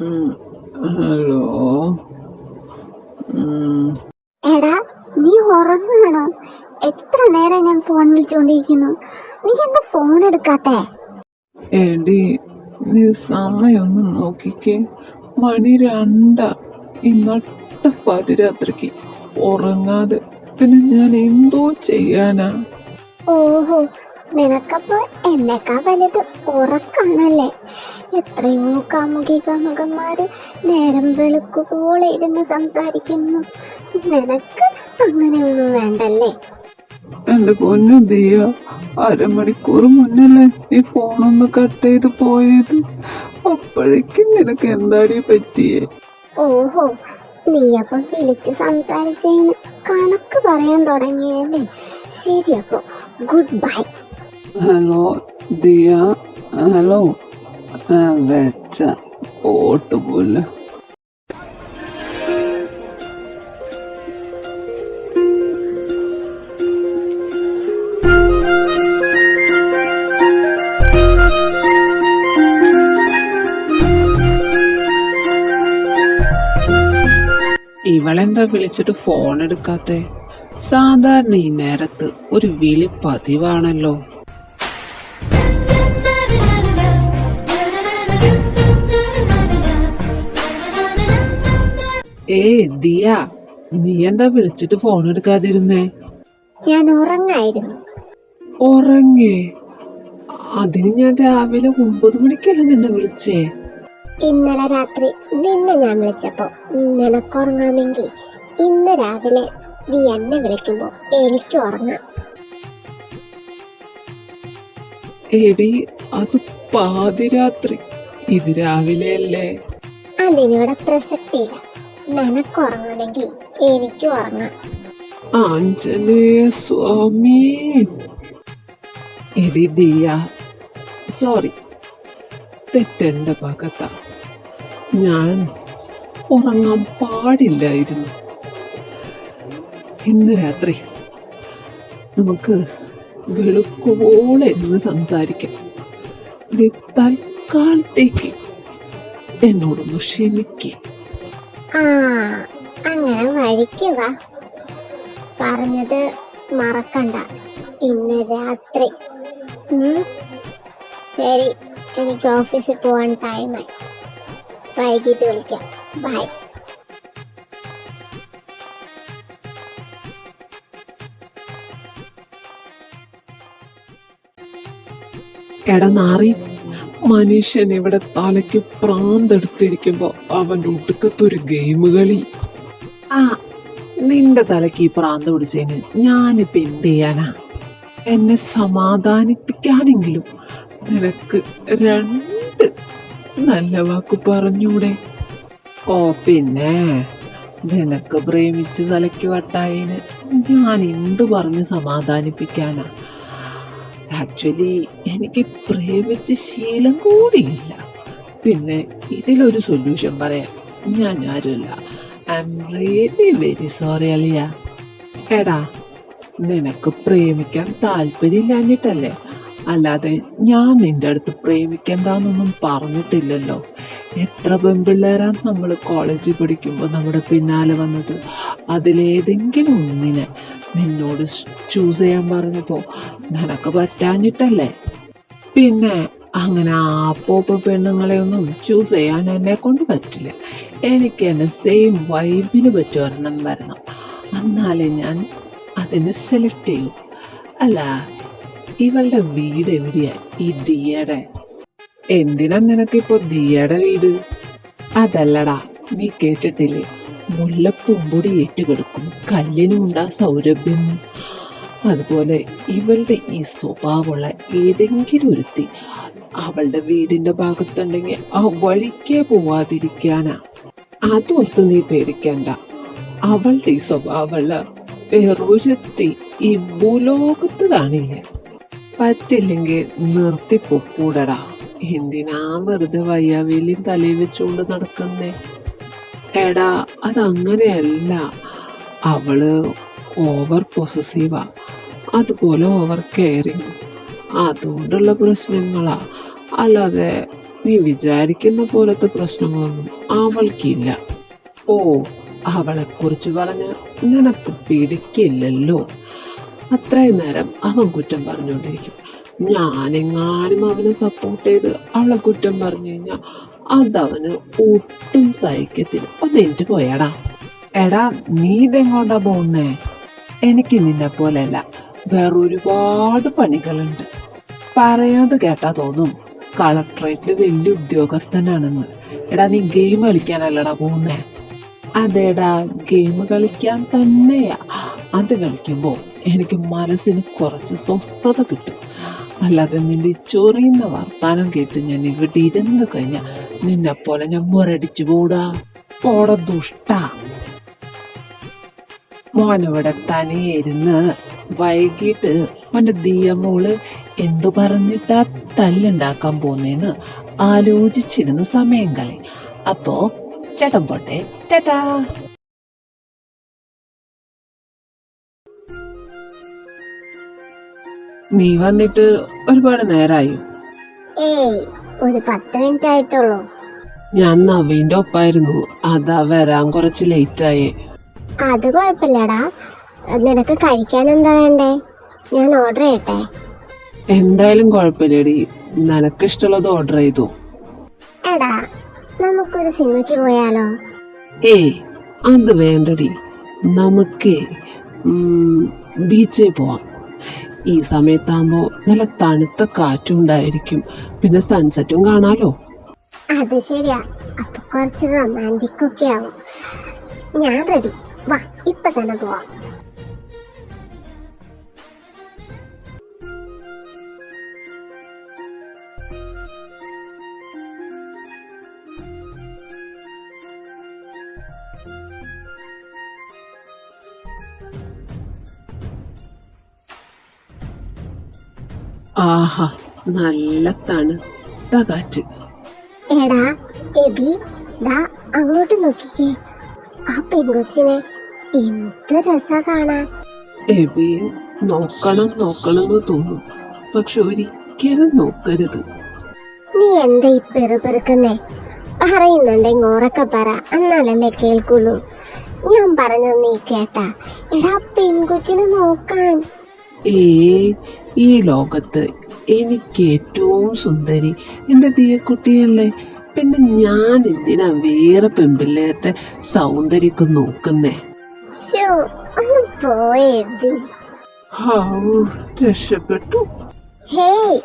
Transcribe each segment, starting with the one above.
ഉം. ഹലോ. എടാ, നീ ഉറങ്ങാണോ? എത്ര നേരം ഞാൻ ഫോൺ വിളിച്ചുകൊണ്ടിരിക്കുന്നു. നീ എന്താ ഫോൺ എടുക്കാത്തെ? എടി, നീ സമയൊന്ന് നോക്കിക്കേ. മണി 2. ഈ നട്ട പാതിരാത്രിക്ക് ഉറങ്ങാതെ പിന്നെ ഞാൻ എന്തോ ചെയ്യാനാ? ഓഹോ, നിനക്കപ്പോ എന്നെക്കാ വലുത് ഉറക്കാണല്ലേ? എത്രയോ കാമുകന്മാര് നേരം വെളുക്കുപോലെ ഇരുന്ന് സംസാരിക്കുന്നു. നിനക്ക് അങ്ങനെയൊന്നും വേണ്ടല്ലേ? എന്റെ പൊന്നു ദിയ, അരമണിക്കൂർ മുന്നല്ലേ നീ ഫോണൊന്ന് കട്ട് ചെയ്ത് പോയത്. അപ്പോഴേക്കും നിനക്ക് എന്താടി പറ്റിയേ? ഓഹോ, നീ അപ്പം വിളിച്ച് സംസാരിച്ചതിന് കണക്ക് പറയാൻ തുടങ്ങിയല്ലേ? ശരി, അപ്പൊ good bye. Hello Diya. Hello. വെച്ച ഓട്ടുപോലെ. ഇവളെന്താ വിളിച്ചിട്ട് ഫോൺ എടുക്കാത്തെ? സാധാരണ ഈ നേരത്ത് ഒരു വിളി പതിവാണല്ലോ. ദിയ, നീ എന്താ വിളിച്ചിട്ട് ഫോൺ എടുക്കാതിരുന്നേ? ഞാൻ ഉറങ്ങായിരുന്നു. ഉറങ്ങേ? അതിന് ഞാൻ രാവിലെ 9 മണിക്കല്ല നിന്നെ വിളിച്ചേ. ഇന്നലെ രാത്രി നിന്നെ ഞാൻ വിളിച്ചപ്പോ നിനക്കുറങ്ങാമെങ്കിൽ ഇന്ന് രാവിലെ നീ എന്നെ വിളിക്കുമ്പോ എനിക്ക് ഉറങ്ങാം. എടി, അത് പാതിരാത്രി, ഇത് രാവിലെ അല്ലേ? അതിനിവിടെ പ്രസക്തിയില്ല. നിനക്കുറങ്ങാമെങ്കിൽ എനിക്ക് ഉറങ്ങാം. ആഞ്ജനേയ സ്വാമി. എടി ദിയ, സോറി, തെറ്റെന്റെ ഭാഗത്താ. ഞാൻ ഉറങ്ങാൻ പാടില്ലായിരുന്നു. ഇന്ന് രാത്രി നമുക്ക് വെളുക്കുവോളം ഇരുന്ന് സംസാരിക്കാം. നീ തൽക്കാലത്തേക്ക് എന്നോടൊന്ന് ക്ഷമിക്കേ. അങ്ങനെ വഴിക്ക് വാ. പറഞ്ഞത് മറക്കണ്ട. ഇന്ന് രാത്രി. ശരി, എനിക്ക് ഓഫീസിൽ പോകാൻ ടൈമായി. വൈകിട്ട് വിളിക്കാം. ബൈ. എടാ നാറി, മനുഷ്യൻ ഇവിടെ തലയ്ക്ക് പ്രാന്തെടുത്തിരിക്കുമ്പോ അവന്റെ ഒടുക്കത്തൊരു ഗെയിം കളി. നിന്റെ തലയ്ക്ക് ഈ പ്രാന്ത് പിടിച്ചതിന് ഞാനിപ്പോ എന്ത് ചെയ്യാനാ? എന്നെ സമാധാനിപ്പിക്കാനെങ്കിലും നിനക്ക് 2 നല്ല വാക്ക് പറഞ്ഞൂടെ? ഓ പിന്നെ, നിനക്ക് പ്രേമിച്ച് തലയ്ക്ക് വട്ടായതിന് ഞാൻ എന്ത് പറഞ്ഞ് സമാധാനിപ്പിക്കാനാ? ആക്ച്വലി എനിക്ക് പ്രേമിച്ച് ശീലം കൂടിയില്ല. പിന്നെ ഇതിലൊരു സൊല്യൂഷൻ പറയാൻ ഞാൻ ആരുമല്ല. I am really very sorry Aliya. എടാ, നിനക്ക് പ്രേമിക്കാൻ താല്പര്യമില്ലാഞ്ഞിട്ടല്ലേ? അല്ലാതെ ഞാൻ നിന്റെ അടുത്ത് പ്രേമിക്കണ്ടെന്നൊന്നും പറഞ്ഞിട്ടില്ലല്ലോ. എത്ര പെൺപിള്ളേരാ നമ്മൾ കോളേജിൽ പഠിക്കുമ്പോൾ നമ്മുടെ പിന്നാലെ വന്നത്. അതിലേതെങ്കിലും ഒന്നിനെ നിന്നോട് ചൂസ് ചെയ്യാൻ പറഞ്ഞപ്പോ നിനക്ക് പറ്റാഞ്ഞിട്ടല്ലേ? പിന്നെ അങ്ങനെ ആപ്പോപ്പ് പെണ്ണുങ്ങളെ ഒന്നും ചൂസ് ചെയ്യാൻ എന്നെ കൊണ്ട് പറ്റില്ല. എനിക്ക് എന്നെ സെയിം വൈബിന് പറ്റുവരണം വരണം. എന്നാലേ ഞാൻ അതിനെ സെലക്ട് ചെയ്യൂ. അല്ല, ഇവളുടെ വീട് എവിടെയാ? ഈ ദിയയുടെ. എന്തിനാ നിനക്കിപ്പോ ദിയയുടെ വീട്? അതല്ലടാ, നീ കേട്ടിട്ടില്ലേ, മുല്ലപ്പൂമ്പൊടി ഏറ്റുകിടക്കും കല്ലിനുണ്ടാ സൗരഭ്യം. അതുപോലെ ഇവളുടെ ഈ സ്വഭാവമുള്ള ഏതെങ്കിലും ഒരുത്തി അവളുടെ വീടിന്റെ ഭാഗത്തുണ്ടെങ്കിൽ ആ വഴിക്കേ പോവാതിരിക്കാനാ. അതോർത്ത് നീ പേടിക്കണ്ട. അവളുടെ ഈ സ്വഭാവമുള്ള വേറൊരുത്തി ഈ ഭൂലോകത്ത് കാണില്ല. പറ്റില്ലെങ്കിൽ നിർത്തിപ്പൊക്കൂടടാ. എന്തിനാ വെറുതെ വയ്യാവേലിയും തലയിൽ വെച്ചുകൊണ്ട് നടക്കുന്നേ? എടാ, അതങ്ങനെയല്ല. അവള് ഓവർ പൊസസീവാ, അതുപോലെ ഓവർ കെയറിങ്. അതുകൊണ്ടുള്ള പ്രശ്നങ്ങളാ. അല്ലാതെ നീ വിചാരിക്കുന്ന പോലത്തെ പ്രശ്നങ്ങളൊന്നും അവൾക്കില്ല. ഓ, അവളെ കുറിച്ച് പറഞ്ഞ നിനക്ക് പിടിക്കില്ലല്ലോ. അത്രയും നേരം അവൻ കുറ്റം പറഞ്ഞുകൊണ്ടിരിക്കും. ഞാനെങ്ങാനും അവനെ സപ്പോർട്ട് ചെയ്ത് അവളെ കുറ്റം പറഞ്ഞു കഴിഞ്ഞാൽ അതവന് ഒട്ടും സഹിക്കത്തില്ല. ഒന്ന് എനിക്ക് പോയാടാ. എടാ, നീ ഇതെങ്ങോട്ടാ പോകുന്നേ? എനിക്ക് നിന്നെ പോലെയല്ല, വേറൊരുപാട് പണികളുണ്ട്. പറയാതെ കേട്ടാ തോന്നും കളക്ടറേറ്റില് വലിയ ഉദ്യോഗസ്ഥനാണെന്ന്. എടാ, നീ ഗെയിം കളിക്കാനല്ലടാ പോകുന്നേ? അതേടാ, ഗെയിം കളിക്കാൻ തന്നെയാ. അത് കളിക്കുമ്പോ എനിക്ക് മനസ്സിന് കുറച്ച് സ്വസ്ഥത കിട്ടും. അല്ലാതെ നിന്റെ ചൊറിയുന്ന വർത്താനം കേട്ട് ഞാൻ ഇവിടെ ഇരുന്ന് കഴിഞ്ഞാൽ നിന്നെ പോലെ ഞാൻ മുരടിച്ചു പോടാ. പോടെ ദുഷ്ടാ. മോനിവിടെ തനിയെ ഇരുന്ന് വൈകിട്ട് മോന്റെ ദിയമോള് എന്തു പറഞ്ഞിട്ടാ തല്ലുണ്ടാക്കാൻ പോന്നേന്ന് ആലോചിച്ചിരുന്ന് സമയം കളി. അപ്പോ ചേട്ടൻ പോട്ടെ, ടാറ്റാ. നീ വന്നിട്ട് ഒരുപാട് നേരായോ? ഏയ്, ഒരു 10 മിനിറ്റ് ആയിട്ടുള്ളൂ. ഞാൻ നവീന്റെ ഒപ്പായിരുന്നു, അതാ വരാൻ കുറച്ച് ലേറ്റായേ. അത് കുഴപ്പമില്ലടാ. നിനക്ക് കഴിക്കാൻ എന്താ വേണ്ടേ? ഞാൻ ഓർഡർ ചെയ്യട്ടെ? എന്തായാലും കുഴപ്പമില്ലടി, നിനക്കിഷ്ടമുള്ളത് ഓർഡർ ചെയ്തു. എടാ, നമുക്കൊരു സിനിമയ്ക്ക് പോയാലോ? ഏയ്, അത് വേണ്ടടി. നമുക്ക് ബീച്ചിൽ പോവാം. ഈ സമയത്താകുമ്പോ നല്ല തണുത്ത കാറ്റും ഉണ്ടായിരിക്കും, പിന്നെ സൺസെറ്റും കാണാലോ. അത് ശരിയാ, അപ്പൊ കുറച്ച് റൊമാൻറ്റിക് ഒക്കെ ആവും. ഞാൻ റെഡി, വാ ഇപ്പൊ തന്നെ പോവാം. ആഹാ, നല്ല തണുത്ത കാറ്റ്. എടാ എബി, ദാ അങ്ങോട്ട് നോക്കിക്കേ. ആ പെൺകൊച്ചിനെ എന്ത് രസാ കാണാൻ. എബി, നോക്കണം നോക്കണമെന്ന് തോന്നും, പക്ഷെ ഒരിക്കലും നോക്കരുത്. നീ എന്താ ഈ പെറുപെറുക്കുന്നേ? പറയുന്നുണ്ടെങ്കിൽ ഉറക്കെ പറ, എന്നാലല്ലേ കേൾക്കുള്ളൂ. ഞാൻ പറഞ്ഞത് നീ കേട്ടാ? എടാ, പെൺകൊച്ചിനെ നോക്കാൻ. ഈ ലോകത്ത് എനിക്ക് ഏറ്റവും സുന്ദരി എൻ്റെ ദിയക്കുട്ടിയല്ലേ. പിന്നെ ഞാൻ എന്തിനാ വേറെ പെൺപിള്ളേരുടെ സൗന്ദര്യമൊക്കെ നോക്കുന്നേ? ഒന്ന് പോയെബി. രക്ഷപ്പെട്ടു. ഹേയ്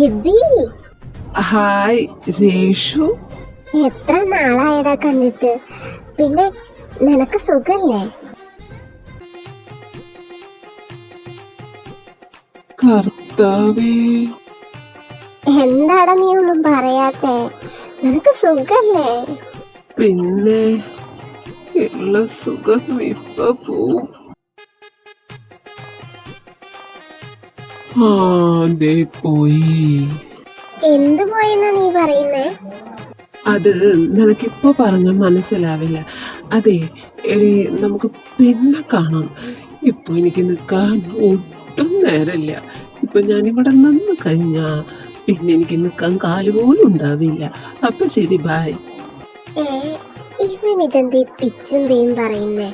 എബി. ഹായ് രേഷു. എത്ര നാളായടാ കണ്ടിട്ട്. പിന്നെ നിനക്ക് സുഖല്ലേ? കർത്താവേ, എന്താടാ നീ ഒന്നും പറയാത്തെ? നിനക്ക് സുഖല്ലേ? പിന്നെ ഉള്ള സുഖം ഇപ്പൊ പോവും. ദേ പോയി. എന്ത് പോയെന്നാ നീ പറയുന്നേ? അത് നിനക്കിപ്പോ പറഞ്ഞ മനസ്സിലാവില്ല. അതെ എടി, നമുക്ക് പിന്നെ കാണാം. ഇപ്പൊ എനിക്ക് നിൽക്കാൻ ഒട്ടും നേരമില്ല. ഇപ്പൊ ഞാനിവിടെ നിന്ന് കഴിഞ്ഞാ പിന്നെ എനിക്ക് നിൽക്കാൻ കാലുപോലും ഉണ്ടാവില്ല. അപ്പൊ ശരി, ബായ്. ഇവൻ ഇതെന്ത് പിച്ചും പേയും പറയുന്നേ?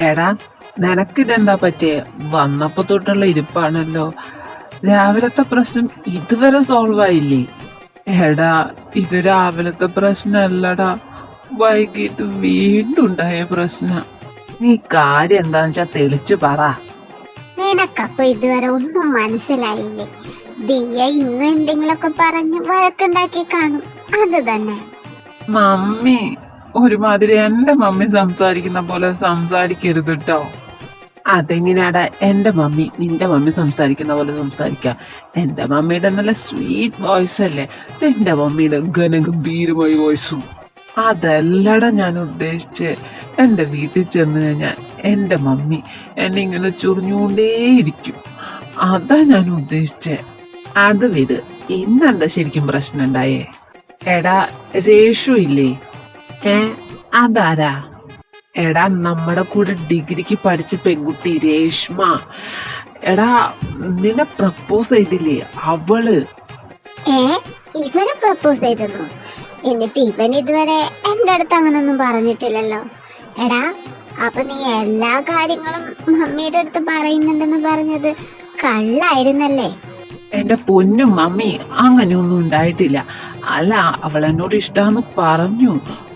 എടാ, നിനക്കിതെന്താ പറ്റിയേ? വന്നപ്പോ തൊട്ടുള്ള ഇരിപ്പാണല്ലോ. രാവിലത്തെ പ്രശ്നം ഇതുവരെ സോൾവ് ആയില്ലേ? എടാ, ഇത് രാവിലത്തെ പ്രശ്നമല്ലടാ, വൈകിട്ട് വീണ്ടും ഉണ്ടായ പ്രശ്ന. നീ കാര്യം എന്താന്ന് വെച്ചാ തെളിച്ചു പറ. നിനക്കപ്പൊ ഇതുവരെ ഒന്നും മനസ്സിലായില്ലേ? ദിയ ഇന്നും എന്തെങ്കിലുമൊക്കെ പറഞ്ഞ് വഴക്കുണ്ടാക്കി കാണും, അത് തന്നെ. മമ്മി, ഒരുമാതിരി എന്റെ മമ്മി സംസാരിക്കുന്ന പോലെ സംസാരിക്കരുത് കേട്ടോ. അതെങ്ങനെയാടാ എന്റെ മമ്മി നിന്റെ മമ്മി സംസാരിക്കുന്ന പോലെ സംസാരിക്ക? എന്റെ മമ്മിയുടെ നല്ല സ്വീറ്റ് വോയിസ് അല്ലേ, നിന്റെ മമ്മിയുടെ ഘനഗംഭീരമായ വോയിസും. അതല്ലടാ ഞാൻ ഉദ്ദേശിച്ച്. എന്റെ വീട്ടിൽ ചെന്ന് കഴിഞ്ഞാൽ എന്റെ മമ്മി എന്നെ ഇങ്ങനെ ചൊറിഞ്ഞുകൊണ്ടേയിരിക്കും, അതാ ഞാൻ ഉദ്ദേശിച്ചേ. അത് വിട്, ഇന്നെന്താ ശരിക്കും പ്രശ്നം ഉണ്ടായേ? എടാ, രേഷു ഇല്ലേ? അതാരാ? എടാ, നമ്മുടെ കൂടെ ഡിഗ്രിക്ക് പഠിച്ച പെൺകുട്ടി രേഷ്മ. എടാ നിന്നെ പ്രപ്പോസ് ചെയ്തില്ലേ അവള്. ഏ, ഇവനെ പ്രപ്പോസ് ചെയ്തെന്നു? എന്നിട്ട് ഇവൻ ഇതുവരെ എന്റെ അടുത്ത് അങ്ങനൊന്നും പറഞ്ഞിട്ടില്ലല്ലോ. എടാ, അപ്പൊ നീ എല്ലാ കാര്യങ്ങളും മമ്മിയുടെ അടുത്ത് പറയുന്നുണ്ടെന്ന് പറഞ്ഞത് കള്ളായിരുന്നല്ലേ? എന്റെ പൊന്നും മമ്മി, അങ്ങനെയൊന്നും ഉണ്ടായിട്ടില്ല. അല്ല, അവൾ എന്നോട് ഇഷ്ടാന്ന് പറഞ്ഞു,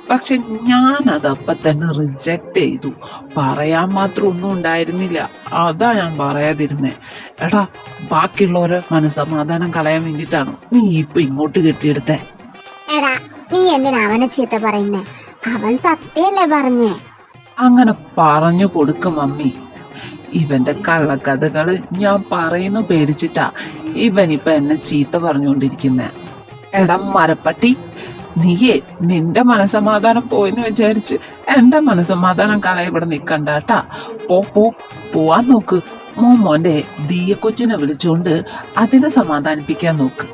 പക്ഷെ ഞാൻ അതപ്പം തന്നെ റിജക്റ്റ് ചെയ്തു. പറയാൻ മാത്രം ഒന്നും ഉണ്ടായിരുന്നില്ല, അതാ ഞാൻ പറയാതിരുന്നേ. എടാ, ബാക്കിയുള്ളവരെ മനസ്സമാധാനം കളയാൻ വേണ്ടിയിട്ടാണ് നീ ഇപ്പൊ ഇങ്ങോട്ട് കെട്ടിയെടുത്തേ. എടാ, നീ എന്തിനാ അവനെ ചീത്ത പറയുന്നേ? അവൻ സത്യല്ലേ പറഞ്ഞേ? അങ്ങനെ പറഞ്ഞു കൊടുക്കും മമ്മി. ഇവന്റെ കള്ളക്കഥകള് ഞാൻ പറയുന്നു പേടിച്ചിട്ടാ ഇവനിപ്പൊ എന്നെ ചീത്ത പറഞ്ഞുകൊണ്ടിരിക്കുന്നെ. എടാ മരപ്പട്ടി, നീയേ നിന്റെ മനസമാധാനം പോയെന്ന് വിചാരിച്ച് എന്റെ മനസമാധാനം കളയ ഇവിടെ നിക്കണ്ടാട്ടാ. പോവാൻ നോക്ക്. മോന്റെ ദീയ കൊച്ചിനെ വിളിച്ചോണ്ട് അതിനെ സമാധാനിപ്പിക്കാൻ നോക്ക്.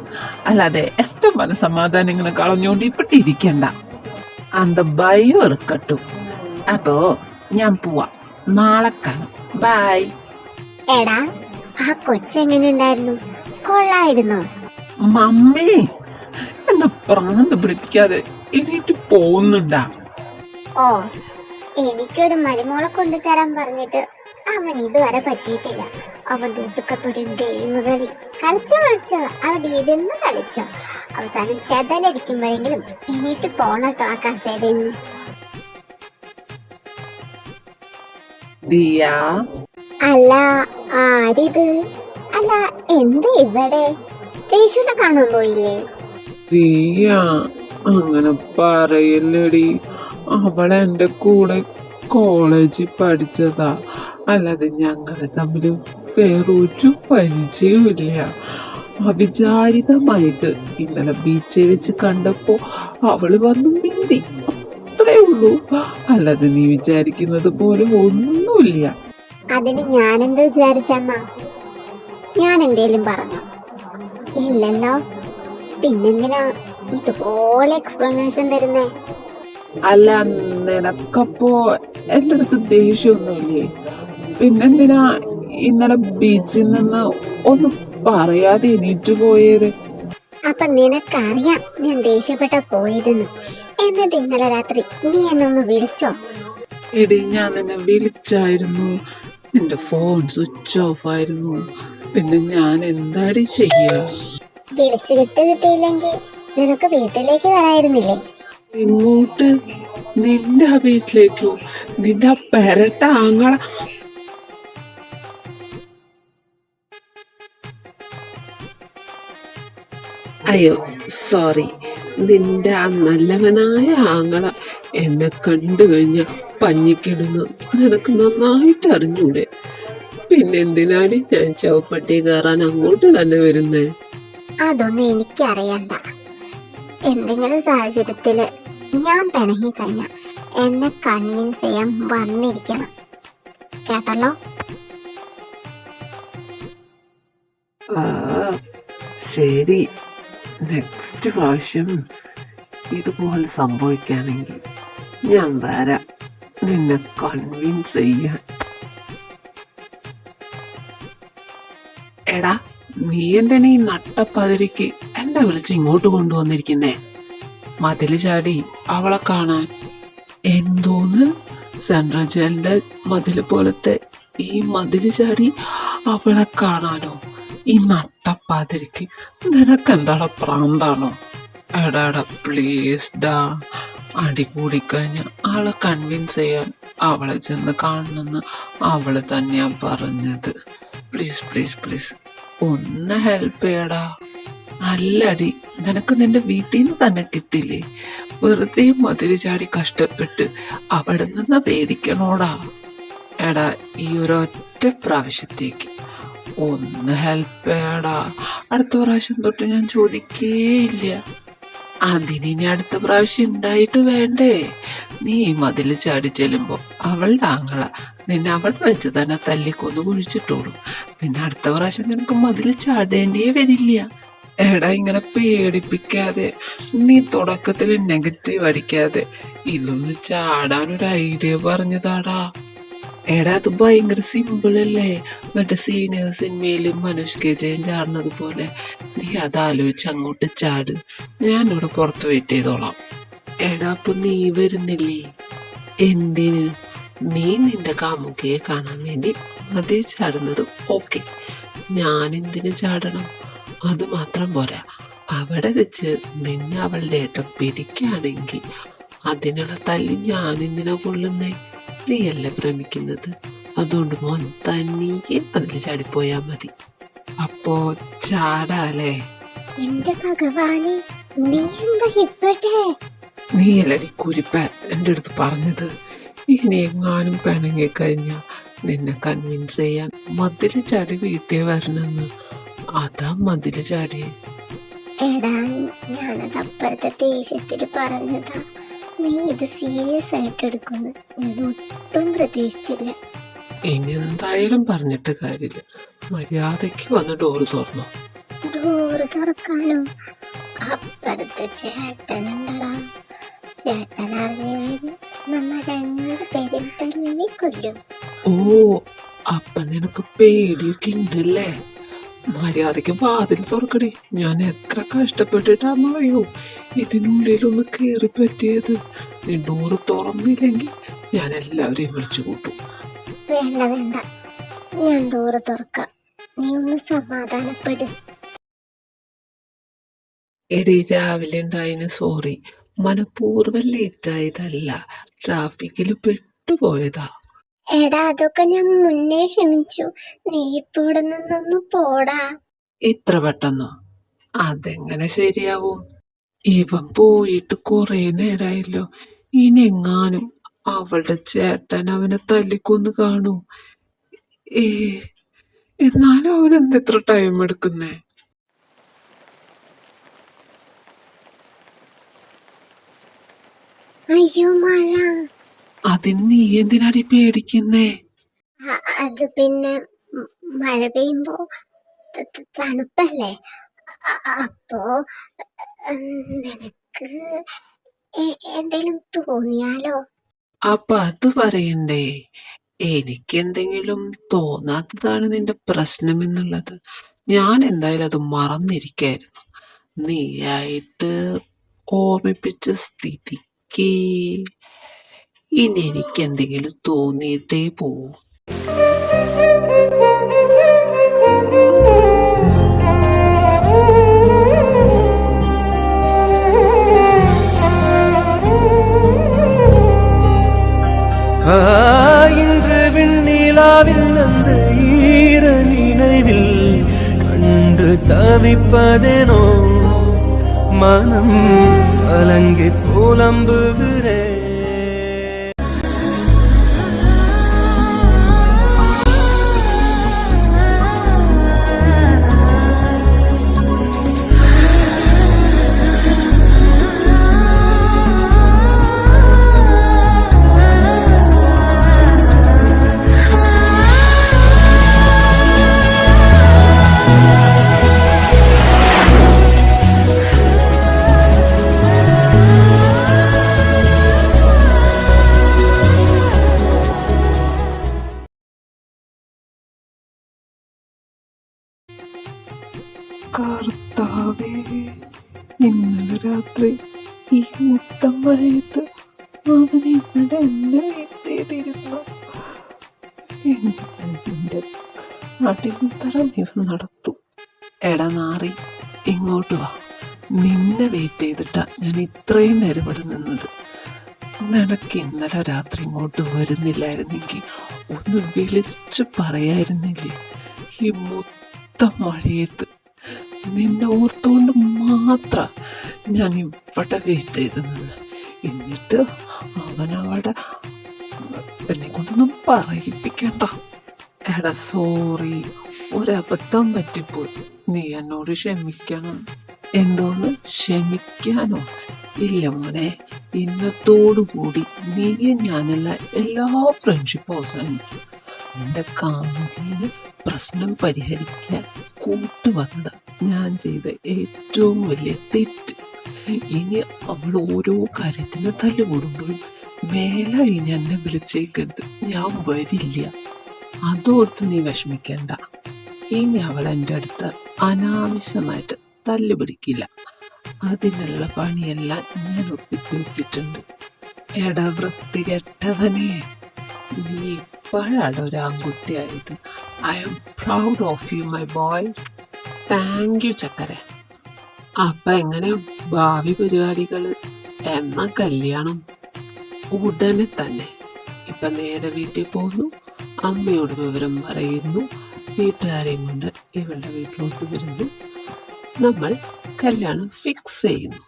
അല്ലാതെ എന്റെ മനസമാധാനം ഇങ്ങനെ കളഞ്ഞോണ്ട് ഇപ്പിട്ടിരിക്കണ്ട. അന്ത ഭയം ഇറക്കട്ടു. അപ്പോ ഞാൻ പോവാ, നാളെ കാണാം. ബൈ. എടാ, ആ കൊച്ചെങ്ങനെ ഉണ്ടായിരുന്നു? കൊള്ളായിരുന്നോ? മമ്മി, എന്നെ പ്രാന്ത് പിടിപ്പിക്കാതെ എണീറ്റ് പോകുന്നുണ്ടാ? ഓ, എനിക്കൊരു മരുമോളെ കൊണ്ടുതരാൻ പറഞ്ഞിട്ട് അവൻ ഇതുവരെ പറ്റിയിട്ടില്ല. അവന്റെ ഒടുക്കത്തൊരു ഗെയിം കളിച്ചോ അവിടെ ഇരുന്ന് കളിച്ചോ. അവസാനം ചെതലരിക്കുമ്പോഴെങ്കിലും എണീറ്റ് പോണട്ടോ ആ കസേരയിൽ. ദിയ, അല്ല, ആരിത്? അല്ല, എന്താ ഇവിടെ? കേശുനെ കാണാൻ പോയില്ലേ? ദിയ അങ്ങനെ പറയല്ലടി. അവളെ എന്റെ കൂടെ കോളേജിൽ പഠിച്ചതാ, അല്ലാതെ ഞങ്ങളെ തമ്മിൽ വേറൊരു പരിചയമില്ല. അവിചാരിതമായിട്ട് ഇന്നലെ ബീച്ചിൽ വെച്ച് കണ്ടപ്പോ അവള് വന്നു മിണ്ടി, അത്രേ ഉള്ളൂ. അല്ലാതെ നീ വിചാരിക്കുന്നത് പോലെ ഒന്നുമില്ല. അതിന് ഞാനെന്ത് വിചാരിച്ചെന്നാ? ഞാൻ എന്തേലും പറഞ്ഞു? ഇല്ലല്ലോ. പിന്നെന്തിനാ ഇതുപോലെ എക്സ്പ്ലനേഷൻ തരുന്നേ? അല്ല, നിനക്കപ്പോ എന്റെ അടുത്ത് ദേഷ്യമൊന്നുമില്ലേ? പിന്നെന്തിനാ ഇന്നലെ ബീച്ചിൽ നിന്ന് ഒന്നും പറയാതെ എണീറ്റ് പോയത്? അപ്പൊ നിനക്കറിയാം ഞാൻ ദേഷ്യപ്പെട്ട പോയതെന്ന്. എന്നിട്ട് ഇന്നലെ രാത്രി നീ എന്നെ ഒന്ന് വിളിച്ചോ? എടി, ഞാൻ നിന്നെ വിളിച്ചായിരുന്നു, നിന്റെ ഫോൺ സ്വിച്ച് ഓഫ് ആയിരുന്നു. പിന്നെ ഞാൻ എന്താടി ചെയ്യാ? വിളിച്ചു കിട്ടിയില്ലെങ്കിൽ നിനക്ക് വീട്ടിലേക്ക് വരായിരുന്നില്ലേ? ഇങ്ങോട്ട്? നിന്റെ ആ വീട്ടിലേക്കോ? നിന്റെ ആ പെരട്ട ആങ്ങള? അയ്യോ സോറി. നിന്റെ ആ നല്ലവനായ ആങ്ങള എന്നെ കണ്ടു കഴിഞ്ഞ പഞ്ഞിക്കിടുന്നു നിനക്ക് നന്നായിട്ട് അറിഞ്ഞൂടെ? പിന്നെന്തിനാടി ഞാൻ ചവപ്പട്ടി കയറാൻ അങ്ങോട്ട് തന്നെ വരുന്നേ? അതൊന്നും എനിക്കറിയണ്ട. എന്തെങ്കിലും സാഹചര്യത്തില് ഞാൻ പിണങ്ങി കഴിഞ്ഞ എന്നെ കൺവിൻസ് ചെയ്യാൻ വന്നിരിക്കണം, കേട്ടല്ലോ? ആ ശരി, നെക്സ്റ്റ് പ്രാവശ്യം ഇതുപോലെ സംഭവിക്കുകയാണെങ്കിൽ ഞാൻ വരാം നിന്നെ കൺവിൻസ് ചെയ്യാൻ. എടാ, നീ എന്തിനാ ഈ നട്ടപ്പതിരിക്ക് എന്നെ വിളിച്ച് ഇങ്ങോട്ട് കൊണ്ടുവന്നിരിക്കുന്നേ? മതില് ചാടി അവളെ കാണാൻ? എന്തോന്ന്, സെൻട്രൽ ജയിലിന്റെ മതില് പോലത്തെ ഈ മതില് ചാടി അവളെ കാണാനോ? ഈ നട്ടപ്പാതിരിക്ക് നിനക്കെന്താടാ, പ്രാന്താണോ? എടാ പ്ലീസ് ഡാ, അടി കൂടിക്കഴിഞ്ഞ ആളെ കൺവിൻസ് ചെയ്യാൻ അവളെ ചെന്ന് കാണണമെന്ന് അവള് തന്നെയാ പറഞ്ഞത്. പ്ലീസ് പ്ലീസ് പ്ലീസ് ഒന്ന് ഹെൽപ്പ് ചെയ്യടാ. നല്ലടി നിനക്ക് നിന്റെ വീട്ടിൽ നിന്ന് തന്നെ കിട്ടില്ലേ? വെറുതെ മതില് ചാടി കഷ്ടപ്പെട്ട് അവിടെ നിന്ന് പേടിക്കണോടാ. എടാ, ഈ ഒരൊറ്റ പ്രാവശ്യത്തേക്ക് ഒന്ന് ഹെൽപ്പ് ചെയ്യടാ. അടുത്ത പ്രാവശ്യം തൊട്ട് ഞാൻ ചോദിക്കേയില്ല. അതിനി അടുത്ത പ്രാവശ്യം ഉണ്ടായിട്ട് വേണ്ടേ? നീ മതില് ചാടി ചെല്ലുമ്പോ അവളുടെ ആങ്ങള നിന്നെ അവിടെ വെച്ച് തന്നെ തല്ലിക്കൊന്ന് കുഴിച്ചിട്ടോളും. പിന്നെ അടുത്ത പ്രാവശ്യം നിനക്ക് മതില് ചാടേണ്ടിയേ വരില്ല. എടാ, ഇങ്ങനെ പേടിപ്പിക്കാതെ, നീ തുടക്കത്തിൽ നെഗറ്റീവ് അടിക്കാതെ ഇതൊന്ന് ചാടാനൊരു ഐഡിയ പറഞ്ഞതാടാ. എടാ അത് ഭയങ്കര സിമ്പിൾ അല്ലേ? മറ്റേ സീനിയർ സിനിമയില് മനോജ് കെ ജയൻ ചാടുന്നത് പോലെ നീ അതാലോചിച്ച് അങ്ങോട്ട് ചാട്, ഞാനിവിടെ പുറത്ത് വെയിറ്റ് ചെയ്തോളാം. എടാ അപ്പൊ നീ വരുന്നില്ലേ? എന്തിന്? നീ നിന്റെ കാമുകിയെ കാണാൻ വേണ്ടി അതേ ചാടുന്നത് ഓക്കെ, ഞാൻ എന്തിനു ചാടണം? അത് മാത്രം പോരാ, അവിടെ വെച്ച് നിന്നെ അവളുടെ ഏട്ടം പിടിക്കുകയാണെങ്കിൽ അതിനുള്ള തല്ലി ഞാൻ എന്തിനാ കൊള്ളുന്നേ? നീയല്ലേ ഭ്രമിക്കുന്നത്? അതുകൊണ്ട് മോൻ തനിയെ അതിൽ ചാടിപ്പോയാ മതി. അപ്പോ ചാടാലേ? എന്റെ ഭഗവാനെ, നീ എന്താ ഇവിടെ? നീയല്ലടി കുരിപ്പ എൻ്റെ അടുത്ത് പറഞ്ഞത് ഇനി എങ്ങാനും പിണങ്ങി കഴിഞ്ഞ നിന്നെ കൺവിൻസ് ചെയ്യാൻ മതില് ചാടി വീട്ടിൽ വരണമെന്ന്. അതാ മതില് ചാടിയേ. എടാ, ഞാനത് അപ്പോഴത്തെ ദേഷ്യത്തിൽ പറഞ്ഞതാ. നീ ഇത് സീരിയസ് ആയിട്ട് എടുക്കുന്നു ഞാൻ ഒട്ടും പ്രതീക്ഷിച്ചില്ല. ഇനി എന്തായാലും പറഞ്ഞിട്ട് കാര്യമില്ല, മര്യാദയ്ക്ക് വന്ന് ഡോറ് തുറന്നു. ഡോറ് തുറക്കാനോ? അപ്പുറത്തെ ചേട്ടനുണ്ടടാ. ചേട്ടൻ അറിഞ്ഞു നമ്മ രണ്ടുപേരും തല്ലി കൊല്ലും. ഓ, അപ്പൊ നിനക്ക് പേടിയൊക്കെ ഉണ്ടല്ലേ? മര്യാദയ്ക്ക് വാതിൽ തുറക്കടി. ഞാൻ എത്ര കഷ്ടപ്പെട്ടിട്ടാന്നറിയോ ഇതിനുള്ളിലൊന്ന് കേറി പറ്റിയത്. നീ ഡോറ് തുറന്നില്ലെങ്കിൽ ഞാൻ എല്ലാവരെയും വിളിച്ചു കൂട്ടും. വേണ്ട വേണ്ട, ഞാൻ ഡോറ് തുറക്കാം. നീ ഒന്ന് സമാധാനപ്പെടും. എടി രാവിലെ ഉണ്ടായതിന് സോറി, മനഃപൂർവ്വം ലേറ്റായതല്ല, ട്രാഫിക്കിൽ പെട്ടുപോയതാ. എടാ, അതൊക്കെ ഞാൻ മുന്നേ ക്ഷമിച്ചു. നീ ഇപ്പൊ ഇവിടെ നിന്നൊന്ന് പോടാ. ഇത്ര പെട്ടെന്നോ? അതെങ്ങനെ ശരിയാവും? ഇവൻ പോയിട്ട് കുറെ നേരായല്ലോ. ഇനി എങ്ങാനും അവളുടെ ചേട്ടൻ അവനെ തല്ലിക്കൊന്ന് കാണൂ. ഏ, എന്നാലും അവനെന്തെത്ര ടൈം എടുക്കുന്നേ? അയ്യോ മഴ. അതിന് നീ എന്തിനാടി പേടിക്കുന്നേ? അത് പിന്നെ മഴ പെയ്യുമ്പോ തണുപ്പല്ലേ, അപ്പോ നിനക്ക് എന്തെങ്കിലും തോന്നിയാലോ? അപ്പൊ അത് പറയണ്ടേ? എനിക്കെന്തെങ്കിലും തോന്നാത്തതാണ് നിന്റെ പ്രശ്നം എന്നുള്ളത്. ഞാൻ എന്തായാലും അത് മറന്നിരിക്കായിരുന്നു. നീയായിട്ട് ഓർമ്മിപ്പിച്ച സ്ഥിതിക്ക് ഇനി എനിക്ക് എന്തെങ്കിലും തോന്നിയിട്ടേ പോവൂ. இன்று விண்ணிலாவில் அந்த ஈர நினைவில் கண்டு தவிப்பதேனோ மனம் கலங்கி புலம்புகிறேன். കർത്താവേ, ഇന്നലെ രാത്രി ഈ മുത്തം മഴയത്ത് അവൻ ഇവിടെ എന്നെ വെയിറ്റ് ചെയ്തിരുന്നു. എന്റെ അടിയന്തരം ഇവൻ നടത്തും. എടാ നാറി, ഇങ്ങോട്ട് വാ. നിന്നെ വെയിറ്റ് ചെയ്തിട്ടാ ഞാൻ ഇത്രയും നേരം ഇവിടെ നിന്നത്. നിനക്ക് ഇന്നലെ രാത്രി ഇങ്ങോട്ട് വരുന്നില്ലായിരുന്നെങ്കിൽ ഒന്ന് വിളിച്ചു പറയായിരുന്നില്ലേ? ഈ മൊത്തം മഴയത്ത് നിന്നെ ഓർത്തുകൊണ്ട് മാത്രം ഞാൻ ഇവിടെ വെയിറ്റ് ചെയ്ത് നിന്ന്. എന്നിട്ട് അവനവിടെ എന്നെ കൊണ്ടൊന്നും പറയിപ്പിക്കണ്ട. എടാ സോറി, ഒരബദ്ധം പറ്റിപ്പോയി. നീ എന്നോട് ക്ഷമിക്കണം. എന്തോന്ന് ക്ഷമിക്കാനോ? ഇല്ല മോനെ, ഇന്നത്തോടുകൂടി നീയും ഞാനുള്ള എല്ലാ ഫ്രണ്ട്ഷിപ്പ് അവസാനിക്കും. എന്റെ കാമുകിന് പ്രശ്നം പരിഹരിക്കാൻ കൂട്ടുവന്നത് ഞാൻ ചെയ്ത ഏറ്റവും വലിയ തെറ്റ്. ഇനി അവൾ ഓരോ കാര്യത്തിന് തല്ലുകൂടുമ്പോഴും വേല ഇനി എന്നെ വിളിച്ചേക്കരുത്, ഞാൻ വരില്ല. അതോർത്ത് നീ വിഷമിക്കണ്ട. ഇനി അവൾ എൻ്റെ അടുത്ത് അനാവശ്യമായിട്ട് തല്ലുപിടിക്കില്ല. അതിനുള്ള പണിയെല്ലാം ഞാൻ ഒപ്പിപ്പിച്ചിട്ടുണ്ട്. എടാ വൃത്തികെട്ടവനെ, നീ ഇപ്പോഴാണ് ഒരു ആൺകുട്ടിയായത്. I am proud of you my boy. Thank you ചക്കരെ. അപ്പൊ എങ്ങനെ ഭാവി പരിപാടികൾ? എന്നാ കല്യാണം? ഉടനെ തന്നെ. ഇപ്പൊ നേരെ വീട്ടിൽ പോകുന്നു, അമ്മയോട് വിവരം പറയുന്നു, വീട്ടുകാരെയും കൊണ്ട് ഇവളുടെ വീട്ടിലോട്ട് വരുന്നു, നമ്മൾ കല്യാണം ഫിക്സ് ചെയ്യുന്നു.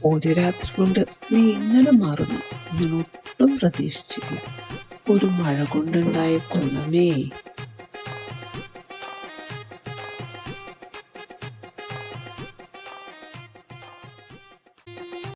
ഒരു രാത്രി കൊണ്ട് നീ ഇങ്ങനെ മാറുന്നു ഞാൻ ഒട്ടും പ്രതീക്ഷിച്ചില്ല. ഒരു മഴ കൊണ്ടുണ്ടായ കുളമേ.